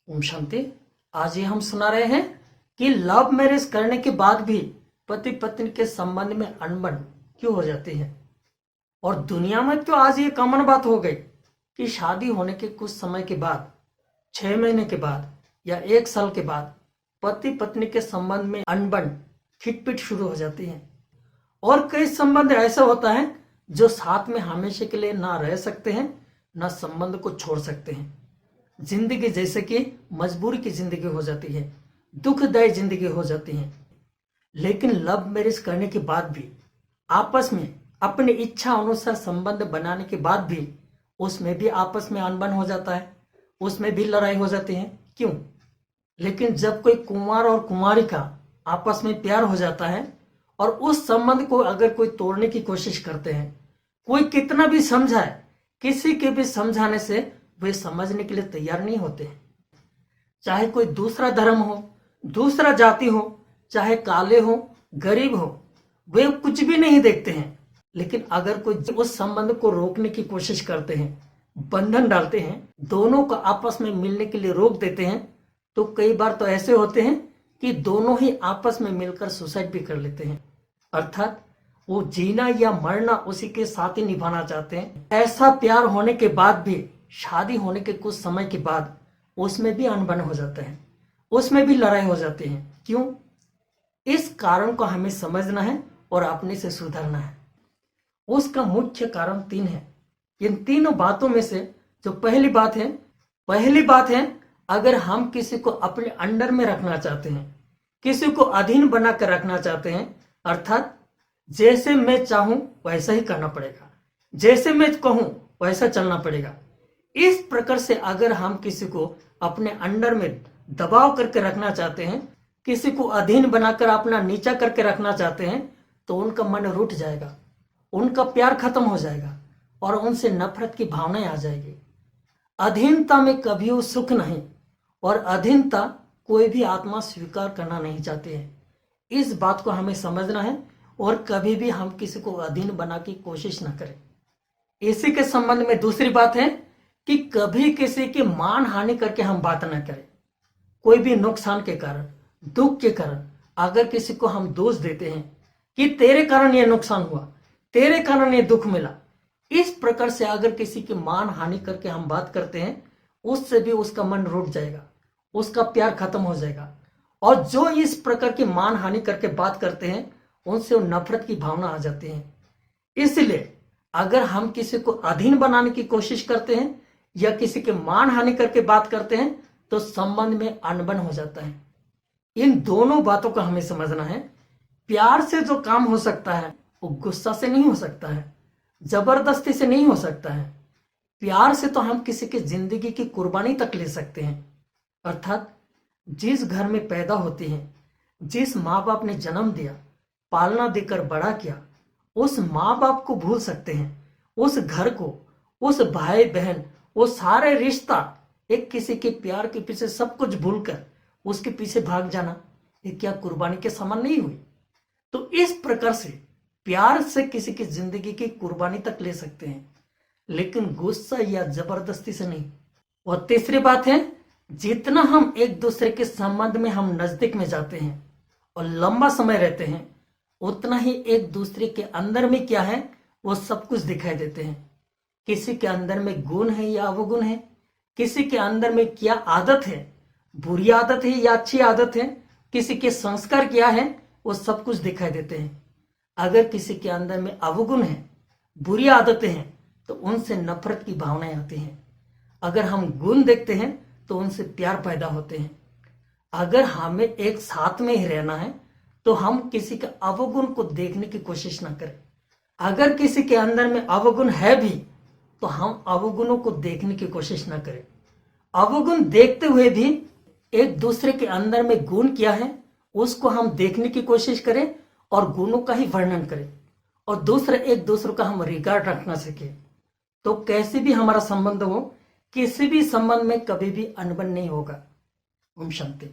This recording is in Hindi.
ओम शांति। आज ये हम सुना रहे हैं कि लव मैरिज करने के बाद भी पति पत्नी के संबंध में अनबन क्यों हो जाती है। और दुनिया में तो आज ये कॉमन बात हो गई कि शादी होने के कुछ समय के बाद, 6 महीने के बाद या 1 साल के बाद पति पत्नी के संबंध में अनबन खिटपिट शुरू हो जाती है। और कई संबंध ऐसा होता है जो साथ में हमेशा के लिए ना रह सकते हैं, ना संबंध को छोड़ सकते हैं। जिंदगी जैसे कि मजबूरी की जिंदगी हो जाती है, दुखदायी जिंदगी हो जाती है। लेकिन लव मैरिज करने के बाद भी आपस में अपनी इच्छा अनुसार संबंध बनाने के बाद भी उसमें भी आपस में अनबन हो जाता है, उसमें भी लड़ाई हो जाती है। क्यों? लेकिन जब कोई कुंवार और कुंवारी का आपस में प्यार हो जाता है और उस संबंध को अगर कोई तोड़ने की कोशिश करते हैं, कोई कितना भी समझाए, किसी के भी समझाने से वे समझने के लिए तैयार नहीं होते हैं। चाहे कोई दूसरा धर्म हो, दूसरा जाति हो, चाहे काले हो, गरीब हो, वे कुछ भी नहीं देखते हैं। लेकिन अगर कोई उस संबंध को रोकने की कोशिश करते हैं, बंधन डालते हैं, दोनों को आपस में मिलने के लिए रोक देते हैं, तो कई बार तो ऐसे होते हैं कि दोनों ही आपस में मिलकर सुसाइड भी कर लेते हैं। अर्थात वो जीना या मरना उसी के साथ ही निभाना चाहते हैं। ऐसा प्यार होने के बाद भी शादी होने के कुछ समय के बाद उसमें भी अनबन हो जाता है, उसमें भी लड़ाई हो जाती है। क्यों? इस कारण को हमें समझना है और अपने से सुधरना है। उसका मुख्य कारण 3 है। इन तीनों बातों में से जो पहली बात है अगर हम किसी को अपने अंडर में रखना चाहते हैं, किसी को अधीन बनाकर रखना चाहते हैं, अर्थात जैसे मैं चाहूं वैसा ही करना पड़ेगा, जैसे मैं कहूं वैसा चलना पड़ेगा। इस प्रकार से अगर हम किसी को अपने अंडर में दबाव करके रखना चाहते हैं, किसी को अधीन बनाकर अपना नीचा करके रखना चाहते हैं, तो उनका मन रूठ जाएगा, उनका प्यार खत्म हो जाएगा और उनसे नफरत की भावनाएं आ जाएगी। अधीनता में कभी वो सुख नहीं, और अधीनता कोई भी आत्मा स्वीकार करना नहीं चाहती है। इस बात को हमें समझना है और कभी भी हम किसी को अधीन बना की कोशिश न करें। इसी के संबंध में दूसरी बात है कि कभी किसी की मान हानि करके हम बात न करें। कोई भी नुकसान के कारण, दुख के कारण अगर किसी को हम दोष देते हैं कि तेरे कारण ये नुकसान हुआ, तेरे कारण ये दुख मिला, इस प्रकार से अगर किसी की मान हानि करके हम बात करते हैं, उससे भी उसका मन रूठ जाएगा, उसका प्यार खत्म हो जाएगा। और जो इस प्रकार की मान हानि करके बात करते हैं, उनसे नफरत की भावना आ जाती है। इसलिए अगर हम किसी को अधीन बनाने की कोशिश करते हैं या किसी के मान हानि करके बात करते हैं, तो संबंध में अनबन हो जाता है। इन दोनों बातों को हमें समझना है। प्यार से जो काम हो सकता है वो गुस्सा से नहीं हो सकता है, जबरदस्ती से नहीं हो सकता है। प्यार से तो हम किसी की जिंदगी की कुर्बानी तक ले सकते हैं। अर्थात जिस घर में पैदा होती है, जिस माँ बाप ने जन्म दिया, पालना देकर बड़ा किया, उस माँ बाप को भूल सकते हैं, उस घर को, उस भाई बहन, वो सारे रिश्ता, एक किसी के प्यार के पीछे सब कुछ भूलकर उसके पीछे भाग जाना, ये क्या कुर्बानी के समान नहीं हुई? तो इस प्रकार से प्यार से किसी की जिंदगी की कुर्बानी तक ले सकते हैं, लेकिन गुस्सा या जबरदस्ती से नहीं। और तीसरी बात है, जितना हम एक दूसरे के संबंध में हम नजदीक में जाते हैं और लंबा समय रहते हैं, उतना ही एक दूसरे के अंदर में क्या है वो सब कुछ दिखाई देते हैं। किसी के अंदर में गुण है या अवगुण है, किसी के अंदर में क्या आदत है, बुरी आदत है या अच्छी आदत है, किसी के संस्कार क्या है, वो सब कुछ दिखाई देते हैं। अगर किसी के अंदर में अवगुण है, बुरी आदतें हैं, तो उनसे नफरत की भावनाएं आती हैं। अगर हम गुण देखते हैं तो उनसे प्यार पैदा होते हैं। अगर हमें एक साथ में ही रहना है तो हम किसी के अवगुण को देखने की कोशिश ना करें। अगर किसी के अंदर में अवगुण है भी तो हम अवगुणों को देखने की कोशिश ना करें। अवगुण देखते हुए भी एक दूसरे के अंदर में गुण क्या है उसको हम देखने की कोशिश करें और गुणों का ही वर्णन करें, और दूसरे एक दूसरे का हम रिगार्ड रखना सीखें। तो कैसे भी हमारा संबंध हो, किसी भी संबंध में कभी भी अनबन नहीं होगा। ओम शांति।